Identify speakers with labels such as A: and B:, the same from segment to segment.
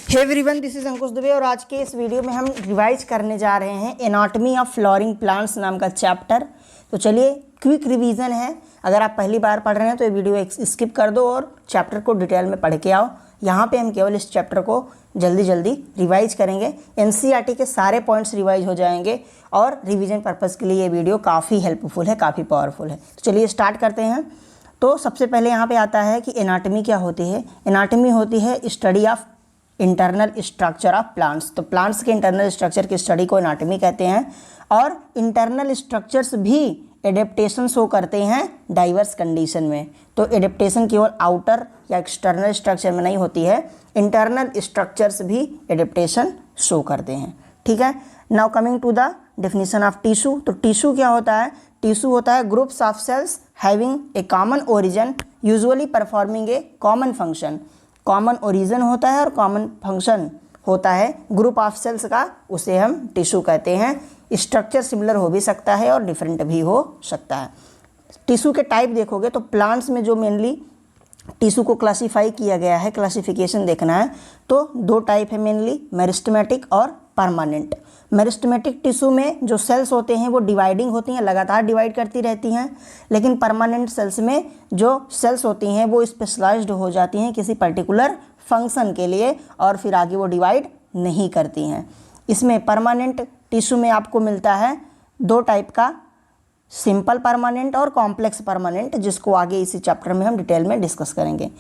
A: Hey everyone, this is अंकुश दुबे और आज के इस वीडियो में हम रिवाइज करने जा रहे हैं एनाटॉमी ऑफ फ्लावरिंग प्लांट्स नाम का चैप्टर। तो चलिए, क्विक रिवीजन है। अगर आप पहली बार पढ़ रहे हैं तो ये वीडियो स्किप कर दो और चैप्टर को डिटेल में पढ़ के आओ। यहाँ पे हम केवल इस चैप्टर को जल्दी जल्दी रिवाइज करेंगे। एनसीईआरटी के सारे पॉइंट्स रिवाइज हो जाएंगे और रिवीजन पर्पज़ के लिए ये वीडियो काफ़ी हेल्पफुल है, काफ़ी पावरफुल है। तो चलिए स्टार्ट करते हैं। तो सबसे पहले यहाँ पे आता है कि एनाटॉमी क्या होती है। एनाटॉमी होती है study of internal structure of plants. तो प्लांट्स के इंटरनल स्ट्रक्चर की स्टडी को एनाटॉमी कहते हैं। और इंटरनल स्ट्रक्चर्स भी एडेप्टेशन शो करते हैं डाइवर्स कंडीशन में। तो एडेप्टेशन केवल आउटर या एक्सटर्नल स्ट्रक्चर में नहीं होती है, इंटरनल स्ट्रक्चर्स भी एडेप्टेशन शो करते हैं। ठीक है, now coming to the definition of tissue. तो टिश्यू क्या होता है? टिश्यू होता है groups of cells having a common origin usually performing a common function. Common origin होता है और कॉमन फंक्शन होता है ग्रुप ऑफ सेल्स का, उसे हम टिश्यू कहते हैं। स्ट्रक्चर सिमिलर हो भी सकता है और डिफरेंट भी हो सकता है। टिश्यू के टाइप देखोगे तो प्लांट्स में जो मेनली टिश्यू को क्लासीफाई किया गया है, क्लासिफिकेशन देखना है तो दो टाइप है मेनली, मेरिस्टेमेटिक और परमानेंट। मेरिस्टेमेटिक टिश्यू में जो सेल्स होते हैं वो डिवाइडिंग होती हैं, लगातार डिवाइड करती रहती हैं। लेकिन परमानेंट सेल्स में जो सेल्स होती हैं वो स्पेशलाइज्ड हो जाती हैं किसी पर्टिकुलर फंक्शन के लिए और फिर आगे वो डिवाइड नहीं करती हैं। इसमें परमानेंट टिश्यू में आपको मिलता है दो टाइप का, सिंपल परमानेंट और कॉम्प्लेक्स परमानेंट, जिसको आगे इसी चैप्टर में हम डिटेल में डिस्कस करेंगे।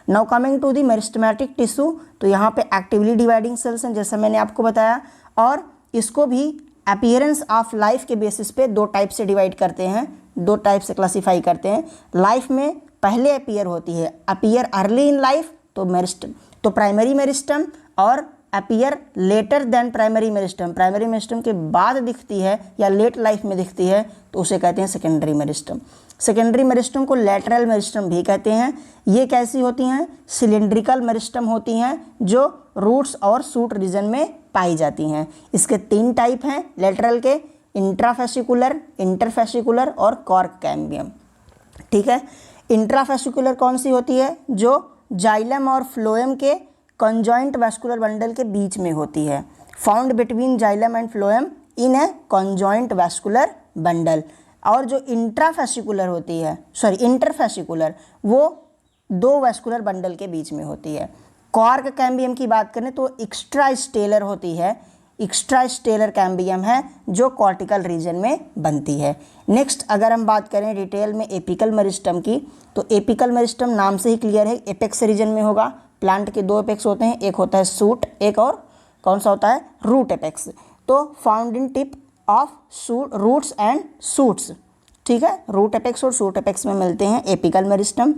A: Now coming to the meristematic tissue. तो यहाँ पे एक्टिवली डिवाइडिंग सेल्स हैं, जैसा मैंने आपको बताया, और इसको भी अपीयरेंस ऑफ लाइफ के बेसिस पे दो टाइप से डिवाइड करते हैं, दो टाइप से क्लासीफाई करते हैं। लाइफ में पहले अपीयर होती है, अपीयर अर्ली इन लाइफ तो प्राइमरी मेरिस्टम, और appear later than primary meristem, primary meristem के बाद दिखती है या लेट लाइफ में दिखती है तो उसे कहते हैं सेकेंडरी मेरिस्टम। सेकेंडरी मेरिस्टम को लैटरल मेरिस्टम भी कहते हैं। ये कैसी होती हैं? सिलेंड्रिकल मेरिस्टम होती हैं जो रूट्स और शूट रीजन में पाई जाती हैं। इसके तीन टाइप हैं लैटरल के, इंट्राफेसिकुलर, इंटरफेसिकुलर और कॉर्क कैम्बियम। ठीक है, इंट्राफेसिकुलर कौन सी होती है? जो जाइलम और फ्लोएम के कंजॉइंट वैस्कुलर बंडल के बीच में होती है, found between xylem and phloem in A conjoint vascular bundle. और जो इंट्राफेसिकुलर होती है, इंटरफेसिकुलर, वो दो वैस्कुलर बंडल के बीच में होती है। कॉर्क कैम्बियम की बात करें तो एक्स्ट्रा स्टेलर होती है, एक्स्ट्रा स्टेलर कैम्बियम है जो कॉर्टिकल रीजन में बनती है। नेक्स्ट अगर हम बात करें डिटेल में एपिकल मेरिस्टम की, तो एपिकल मेरिस्टम नाम से ही क्लियर है, एपेक्स रीजन में होगा। प्लांट के दो एपेक्स होते हैं, एक होता है सूट, एक और कौन सा होता है? Root apex. तो found in tip of roots and shoots. ठीक है, रूट एपेक्स और शूट एपेक्स में मिलते हैं apical meristem.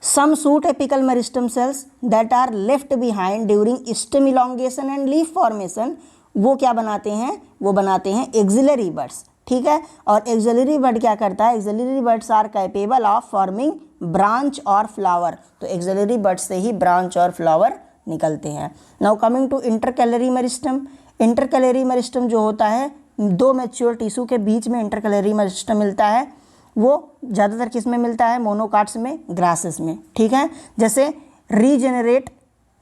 A: Some shoot apical meristem cells that are left behind during stem elongation and leaf formation, वो क्या बनाते हैं? वो बनाते हैं एक्सिलरी बड्स। ठीक है, और एक्सिलरी बड क्या करता है? Axillary buds are capable of forming branch और फ्लावर। तो एक्सिलरी बड से ही ब्रांच और फ्लावर निकलते हैं। Now coming to intercalary meristem. Intercalary meristem जो होता है, दो मैच्योर टिश्यू के बीच में इंटरकैलरी मेरिस्टम मिलता है। वो ज़्यादातर किस में मिलता है? मोनोकाट्स में, ग्रासेस में। ठीक है, जैसे रीजेनरेट,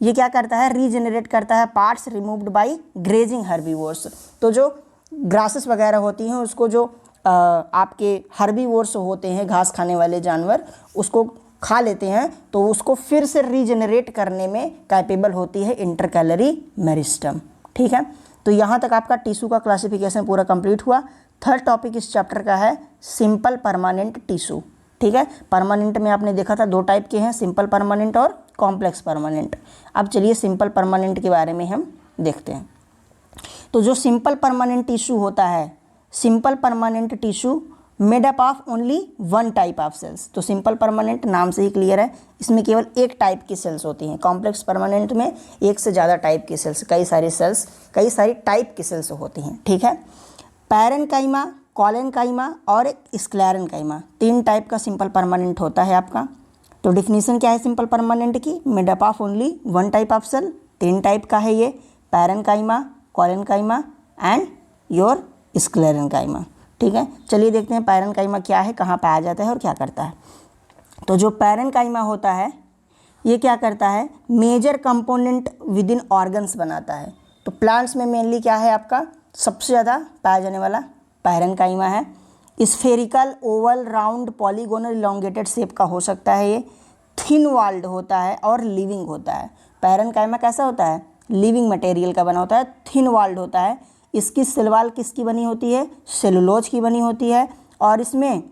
A: ये क्या करता है? रीजेनरेट करता है parts removed by grazing herbivores. तो जो ग्रासेस वगैरह होती हैं उसको जो आपके हर्बीवोर्स होते हैं, घास खाने वाले जानवर, उसको खा लेते हैं, तो उसको फिर से रीजेनरेट करने में कैपेबल होती है इंटरकैलरी मेरिस्टम। ठीक है, तो यहाँ तक आपका टिश्यू का क्लासिफिकेशन पूरा कंप्लीट हुआ। थर्ड टॉपिक इस चैप्टर का है सिंपल परमानेंट टिश्यू। ठीक है, परमानेंट में आपने देखा था दो टाइप के हैं, सिंपल परमानेंट और कॉम्प्लेक्स परमानेंट। अब चलिए सिंपल परमानेंट के बारे में हम देखते हैं। तो जो सिंपल परमानेंट टिश्यू होता है, simple permanent tissue made up of only one type of cells. तो सिंपल परमानेंट नाम से ही क्लियर है, इसमें केवल एक टाइप की सेल्स होती हैं। कॉम्प्लेक्स परमानेंट में एक से ज़्यादा टाइप की सेल्स, कई सारी टाइप की सेल्स होती हैं। ठीक है, पैरेन्काइमा, कॉलेन्काइमा और एक स्क्लेरेन्काइमा, तीन टाइप का सिंपल परमानेंट होता है आपका। तो डिफिनीशन क्या है सिंपल परमानेंट की? Made up of only one type of cell, तीन टाइप का है ये, parenchyma, collenchyma and your sclerenchyma. ठीक है, चलिए देखते हैं पैरेन्काइमा क्या है, कहाँ पाया जाता है और क्या करता है। तो जो पैरेन्काइमा होता है ये क्या करता है, major component within organs बनाता है। तो प्लांट्स में मेनली क्या है आपका, सबसे ज़्यादा पाया जाने वाला पैरेन्काइमा है। Spherical, Oval, round, polygonal, elongated shape का हो सकता है। ये थिन वॉल्ड होता है और लिविंग होता है। पैरेन्काइमा कैसा होता है, लिविंग मटेरियल का बना होता है, थिन वॉल्ड होता है। इसकी सेल वॉल किसकी बनी होती है, सेलुलोज की बनी होती है। और इसमें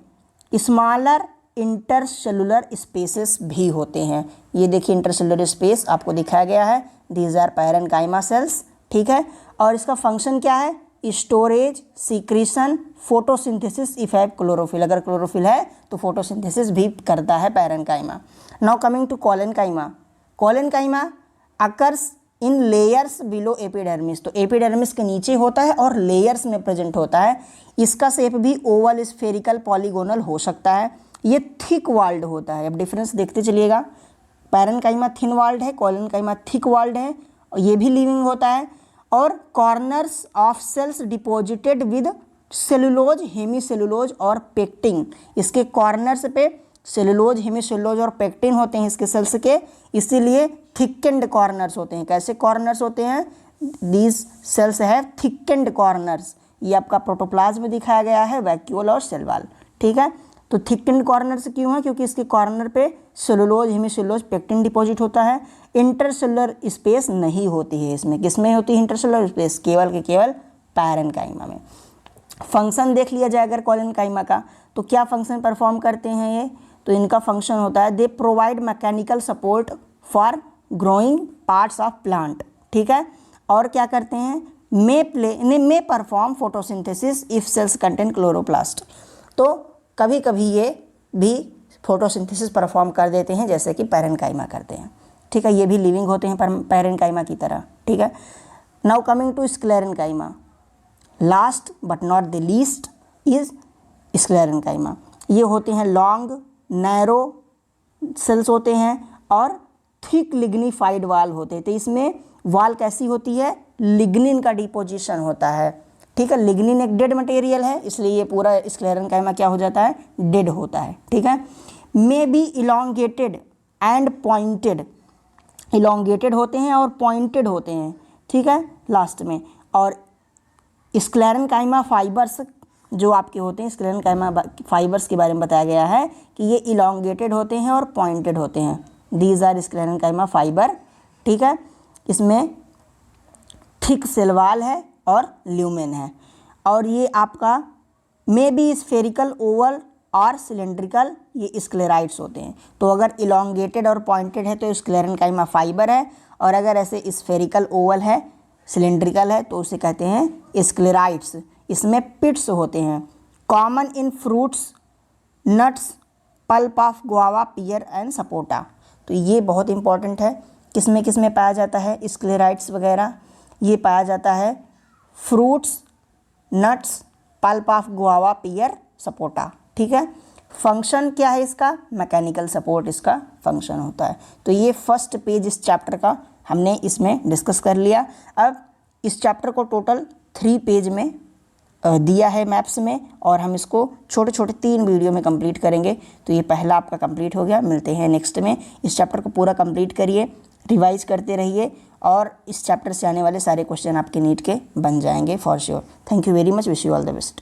A: स्मॉलर इंटरसेलुलर स्पेसेस भी होते हैं। ये देखिए इंटरसेलुलर स्पेस आपको दिखाया गया है, दीज आर पैरेन्काइमा सेल्स, ठीक है। और इसका फंक्शन क्या है, storage, secretion, photosynthesis, if have chlorophyll, अगर क्लोरोफिल है तो फोटोसिंथेसिस भी करता है parenchyma. Now coming to collenchyma. Collenchyma occurs in layers below epidermis, तो एपिडर्मिस के नीचे होता है और लेयर्स में प्रेजेंट होता है। इसका शेप भी ओवल, स्फेरिकल, पॉलीगोनल हो सकता है। ये थिक वॉल्ड होता है। अब डिफरेंस देखते चलिएगा, पैरेन्काइमा थिन वॉल्ड है, कोलेनकाइमा थिक वॉल्ड है, और ये भी लिविंग होता है। और corners of cells deposited with cellulose, hemicellulose और पेक्टिन, इसके कॉर्नर्स पे सेलुलोज, हेमीसेलुलोज और पेक्टिन होते हैं इसके सेल्स के, इसीलिए थिकेंड कॉर्नर्स होते हैं। कैसे कॉर्नर्स होते हैं, these cells have thickened corners. ये आपका प्रोटोप्लाज्म में दिखाया गया है, वैक्यूल और सेल वॉल, ठीक है। तो थिकेंड कॉर्नर्स क्यों है, क्योंकि इसके कॉर्नर पे सेलुलोज, हेमीसेलुलोज, पेक्टिन डिपॉजिट होता है। इंटरसेलुलर स्पेस नहीं होती है इसमें, किसमें होती है इंटरसेलुलर स्पेस, केवल के केवल पैरेन्काइमा में। फंक्शन देख लिया जाए अगर कोलेनकाइमा का, तो क्या फंक्शन परफॉर्म करते हैं ये, तो इनका फंक्शन होता है, they provide mechanical support for growing parts of plant, ठीक है। और क्या करते हैं, may perform photosynthesis if cells contain chloroplast, तो कभी कभी ये भी फोटोसिंथेसिस परफॉर्म कर देते हैं जैसे कि पैरेन्काइमा करते हैं, ठीक है। ये भी लिविंग होते हैं पैरेन्काइमा की तरह, ठीक है। Now coming to sclerenchyma, last but not the least is sclerenchyma. ये होते हैं लॉन्ग नैरो सेल्स होते हैं और थिक लिग्निफाइड वाल होते हैं। तो इसमें वाल कैसी होती है, लिग्निन का डिपोजिशन होता है, ठीक है। लिग्निन एक डेड मटेरियल है, इसलिए ये पूरा स्क्लेरेन्काइमा क्या हो जाता है, डेड होता है, ठीक है। May be elongated and pointed, elongated होते हैं और पॉइंटेड होते हैं, ठीक है, लास्ट में। और स्क्लेरेन्काइमा फाइबर्स जो आपके होते हैं, स्क्लेरेन्काइमा फाइबर्स के बारे में बताया गया है कि ये इलोंगेटेड होते हैं और पॉइंटेड होते हैं, दीज आर स्क्लेरेन्काइमा फाइबर, ठीक है। इसमें थिक सेल वॉल है और ल्यूमेन है। और ये आपका मे बी स्फेरिकल, ओवल और सिलेंड्रिकल, ये स्क्लेराइड्स होते हैं। तो अगर इलोंगेटेड और पॉइंटेड है तो स्क्लेरेन्काइमा फाइबर है, और अगर ऐसे स्फेरिकल, ओवल है, सिलेंड्रिकल है तो उसे कहते हैं स्क्लेराइड्स। इसमें पिट्स होते हैं। Common in fruits, nuts, pulp of guava, pear and sapota. तो ये बहुत इंपॉर्टेंट है, किसमें किसमें पाया जाता है स्क्लेराइड्स वगैरह, ये पाया जाता है fruits, nuts, pulp of guava, pear, sapota, ठीक है। फंक्शन क्या है इसका, मैकेनिकल सपोर्ट इसका फंक्शन होता है। तो ये फर्स्ट पेज इस चैप्टर का हमने इसमें डिस्कस कर लिया। अब इस चैप्टर को टोटल 3 पेज में दिया है मैप्स में, और हम इसको छोटे छोटे 3 वीडियो में कंप्लीट करेंगे। तो ये पहला आपका कंप्लीट हो गया, मिलते हैं नेक्स्ट में। इस चैप्टर को पूरा कंप्लीट करिए, रिवाइज करते रहिए, और इस चैप्टर से आने वाले सारे क्वेश्चन आपके नीट के बन जाएंगे for sure. Thank you very much, wish you all the best.